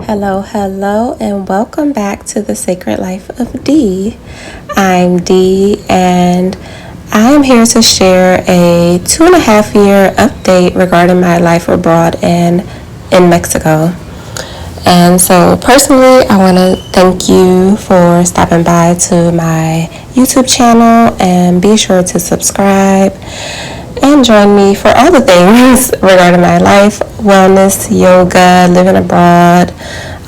Hello, and welcome back to the Sacred Life of Dee. I'm Dee, and I'm here to share a 2.5 year update regarding my life abroad and in Mexico. And so, personally, I want to thank you for stopping by to my YouTube channel, and be sure to subscribe and join me for all the things regarding my life, wellness, yoga, living abroad,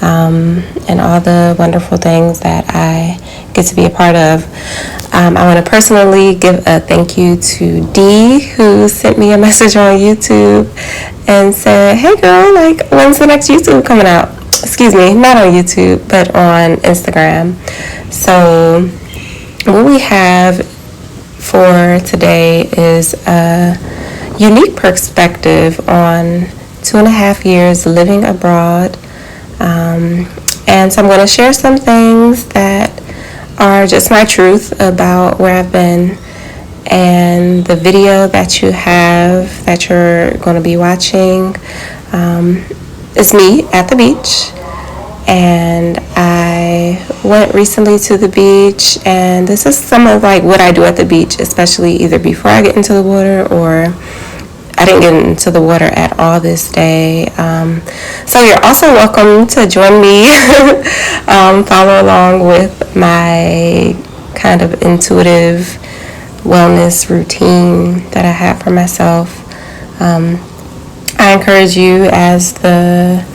and all the wonderful things that I get to be a part of. I want to personally give a thank you to Dee, who sent me a message on YouTube and said, "Hey girl, when's the next YouTube coming out?" Excuse me, not on YouTube, but on Instagram. So what we have for today is a unique perspective on 2.5 years living abroad. And so I'm going to share some things that are just my truth about where I've been. And the video that you're going to be watching is me at the beach. And I went recently to the beach, and this is some of what I do at the beach, especially either before I get into the water or I didn't get into the water at all this day. So you're also welcome to join me, follow along with my kind of intuitive wellness routine that I have for myself. I encourage you, as the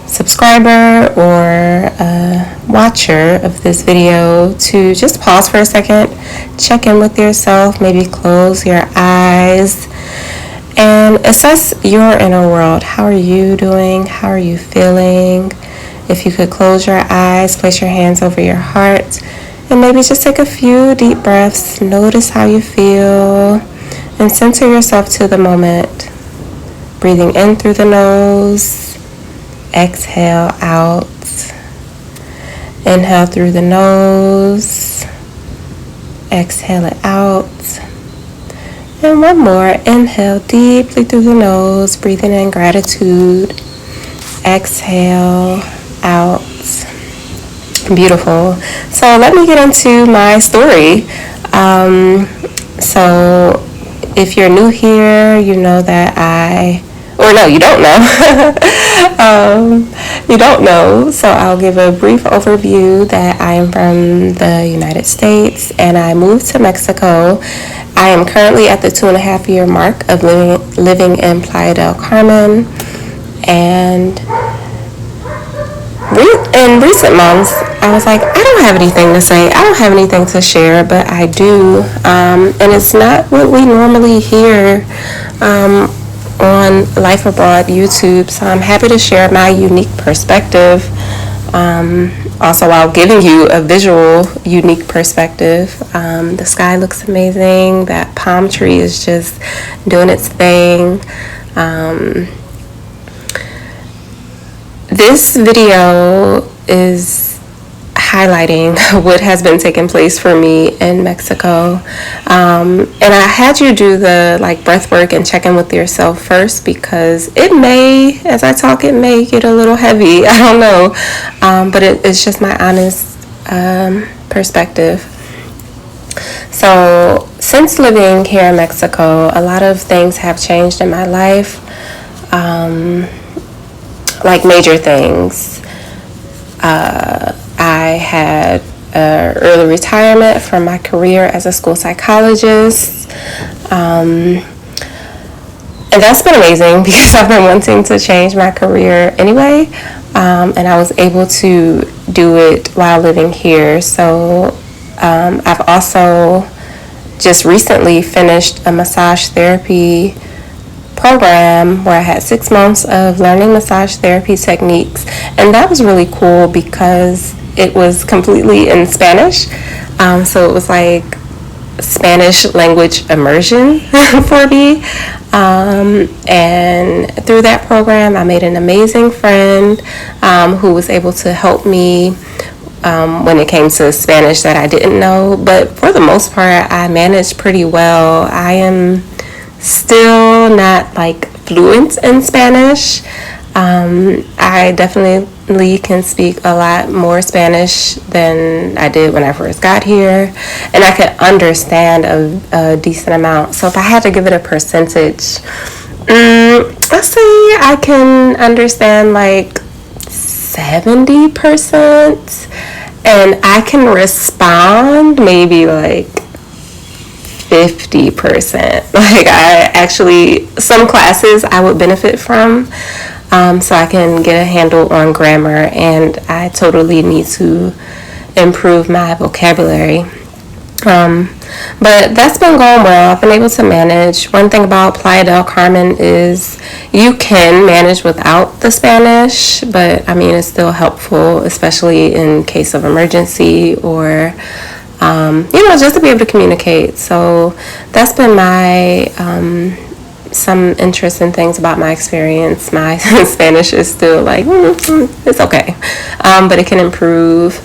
subscriber or watcher of this video, to just pause for a second, check in with yourself, maybe close your eyes and assess your inner world. How are you doing? How are you feeling? If you could close your eyes, place your hands over your heart, and maybe just take a few deep breaths. Notice how you feel and center yourself to the moment. Breathing in through the nose, exhale out. Inhale through the nose, exhale it out. And one more. Inhale deeply through the nose, breathing in gratitude. Exhale out. Beautiful. So let me get into my story. So if you're new here, you know that you don't know. You don't know. So I'll give a brief overview that I am from the United States and I moved to Mexico. I am currently at the 2.5 year mark of living in Playa del Carmen, and in recent months I was like, I don't have anything to say, I don't have anything to share, but I do, and it's not what we normally hear on Life Abroad YouTube, so I'm happy to share my unique perspective, also while giving you a visual unique perspective. The sky looks amazing, that palm tree is just doing its thing. This video is highlighting what has been taking place for me in Mexico, and I had you do the breath work and check in with yourself first, because it may, as I talk, it may get a little heavy. I don't know, but it's just my honest perspective. So since living here in Mexico, a lot of things have changed in my life, major things. I had early retirement from my career as a school psychologist, and that's been amazing because I've been wanting to change my career anyway, and I was able to do it while living here. So I've also just recently finished a massage therapy program where I had 6 months of learning massage therapy techniques, and that was really cool because it was completely in Spanish, so it was like Spanish language immersion for me, and through that program I made an amazing friend who was able to help me when it came to Spanish that I didn't know, but for the most part I managed pretty well. I am still not fluent in Spanish. I definitely definitely can speak a lot more Spanish than I did when I first got here, and I could understand a decent amount. So if I had to give it a percentage, let's say I can understand like 70%, and I can respond maybe like 50%. Like I actually, some classes I would benefit from, so I can get a handle on grammar, and I totally need to improve my vocabulary. But that's been going well. I've been able to manage. One thing about Playa del Carmen is you can manage without the Spanish, but I mean, it's still helpful, especially in case of emergency or, just to be able to communicate. So that's been my, some interesting things about my experience. My Spanish is still like, it's okay, but it can improve.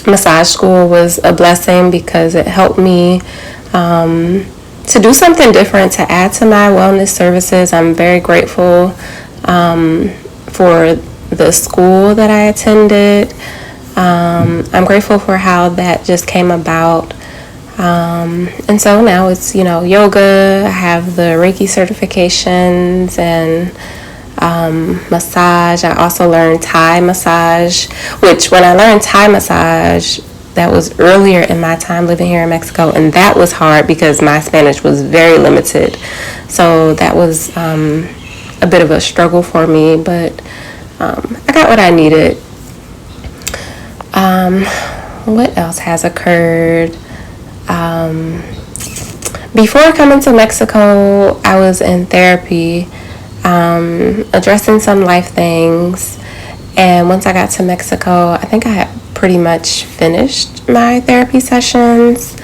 Massage school was a blessing because it helped me to do something different, to add to my wellness services. I'm very grateful for the school that I attended. I'm grateful for how that just came about. And so now it's, yoga. I have the Reiki certifications and massage. I also learned Thai massage, which when I learned Thai massage, that was earlier in my time living here in Mexico, and that was hard because my Spanish was very limited. So that was a bit of a struggle for me, but I got what I needed. What else has occurred? Before coming to Mexico, I was in therapy, addressing some life things, and once I got to Mexico, I think I had pretty much finished my therapy sessions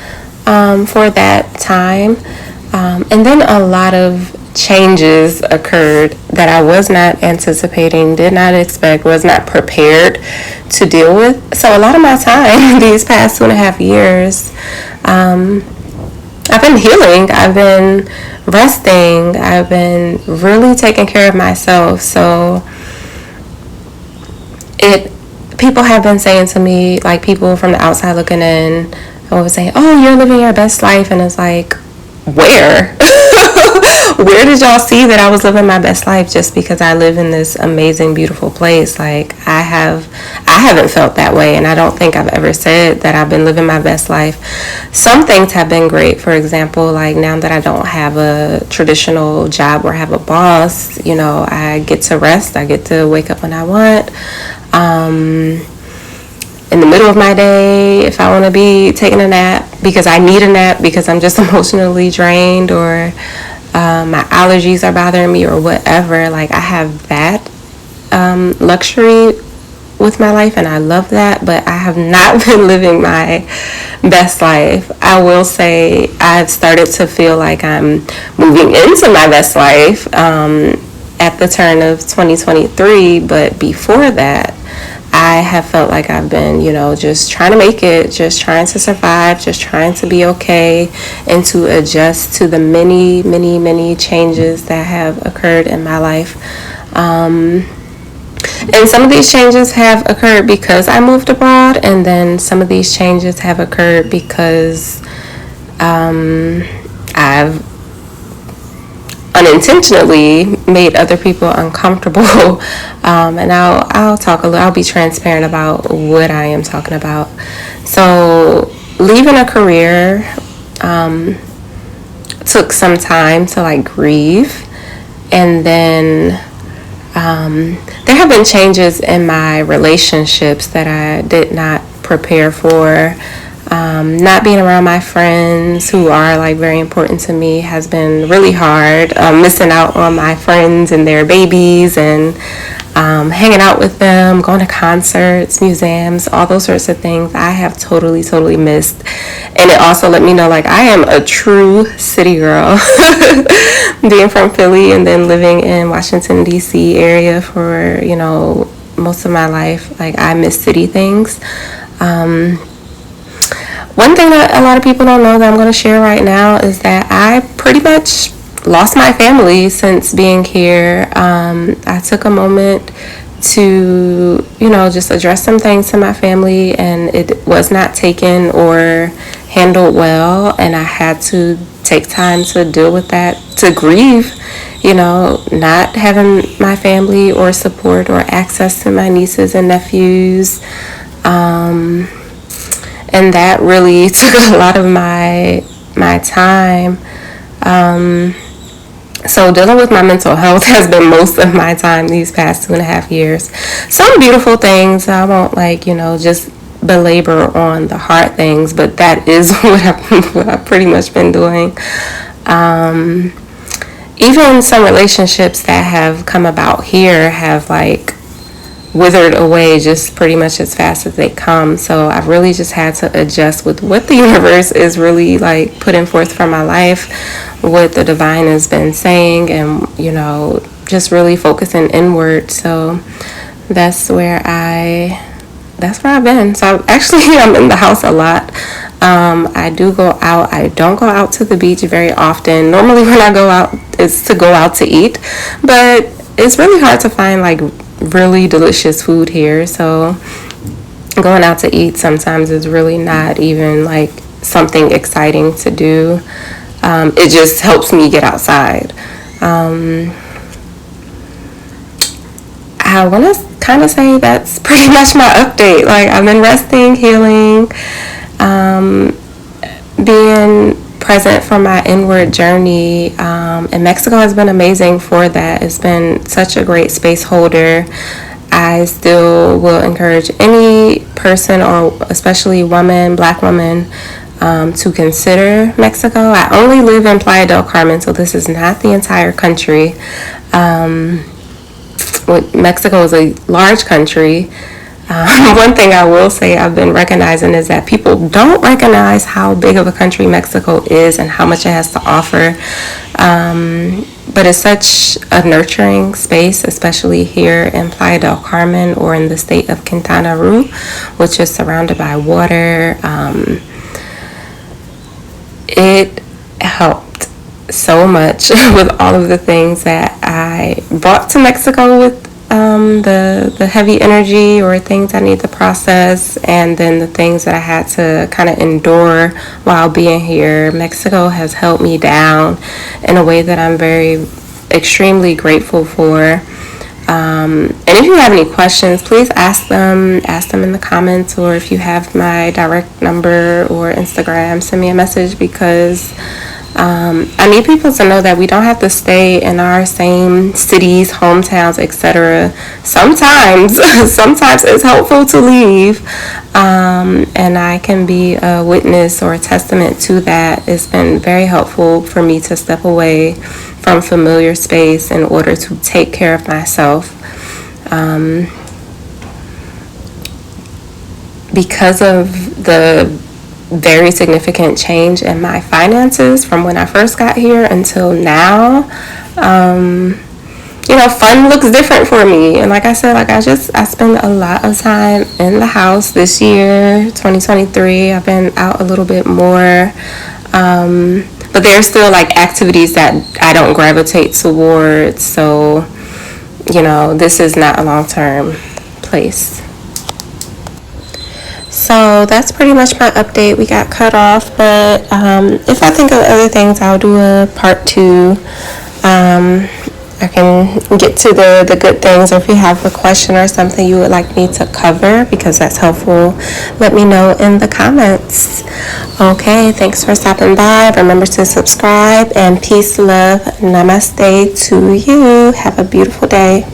for that time, and then a lot of changes occurred that I was not anticipating, did not expect, was not prepared to deal with. So a lot of my time these past 2.5 years, I've been healing, I've been resting, I've been really taking care of myself. So people have been saying to me, like people from the outside looking in, I was saying, oh, you're living your best life. And it's like, where? Where did y'all see that I was living my best life just because I live in this amazing, beautiful place? Like I haven't felt that way, and I don't think I've ever said that I've been living my best life. Some things have been great. For example, like now that I don't have a traditional job where I have a boss, I get to rest. I get to wake up when I want. In the middle of my day, if I want to be taking a nap because I need a nap because I'm just emotionally drained, or my allergies are bothering me or whatever, like I have that luxury with my life, and I love that. But I have not been living my best life. I will say I've started to feel like I'm moving into my best life at the turn of 2023, but before that I have felt like I've been, just trying to make it, just trying to survive, just trying to be okay, and to adjust to the many, many, many changes that have occurred in my life. And some of these changes have occurred because I moved abroad, and then some of these changes have occurred because I've unintentionally made other people uncomfortable, and I'll be transparent about what I am talking about. So leaving a career took some time to grieve, and then there have been changes in my relationships that I did not prepare for. Not being around my friends who are very important to me has been really hard. Missing out on my friends and their babies, and hanging out with them, going to concerts, museums, all those sorts of things I have totally missed. And it also let me know I am a true city girl. Being from Philly and then living in Washington DC area for most of my life, I miss city things. One thing that a lot of people don't know that I'm going to share right now is that I pretty much lost my family since being here. I took a moment to, just address some things to my family, and it was not taken or handled well, and I had to take time to deal with that, to grieve, not having my family or support or access to my nieces and nephews. And that really took a lot of my time. So dealing with my mental health has been most of my time these past 2.5 years. Some beautiful things, I won't just belabor on the hard things, but that is what I've pretty much been doing. Even some relationships that have come about here have withered away just pretty much as fast as they come. So I've really just had to adjust with what the universe is really putting forth for my life, what the divine has been saying, and just really focusing inward. So that's where I've been. So I'm in the house a lot. I do go out. I don't go out to the beach very often. Normally when I go out, it's to go out to eat, but it's really hard to find really delicious food here. So going out to eat sometimes is really not even something exciting to do. It just helps me get outside. I want to kind of say that's pretty much my update. I've been resting, healing, being present for my inward journey, and Mexico has been amazing for that. It's been such a great space holder. I still will encourage any person, or especially Black woman, to consider Mexico. I only live in Playa del Carmen, so this is not the entire country. Mexico is a large country. One thing I will say I've been recognizing is that people don't recognize how big of a country Mexico is and how much it has to offer. But it's such a nurturing space, especially here in Playa del Carmen or in the state of Quintana Roo, which is surrounded by water. It helped so much with all of the things that I brought to Mexico with the heavy energy or things I need to process, and then the things that I had to kind of endure while being here. Mexico has held me down in a way that I'm extremely grateful for. And if you have any questions, please ask them in the comments, or if you have my direct number or Instagram, send me a message, because I need people to know that we don't have to stay in our same cities, hometowns, etc. Sometimes it's helpful to leave, and I can be a witness or a testament to that. It's been very helpful for me to step away from familiar space in order to take care of myself. Because of the very significant change in my finances from when I first got here until now, fun looks different for me. And like I said, I spend a lot of time in the house this year, 2023. I've been out a little bit more, but there's still activities that I don't gravitate towards. So, this is not a long-term place. So that's pretty much my update. We got cut off, but if I think of other things, I'll do a part 2. I can get to the good things, or if you have a question or something you would like me to cover, because that's helpful, let me know in the comments. Okay, thanks for stopping by. Remember to subscribe, and peace, love, namaste to you. Have a beautiful day.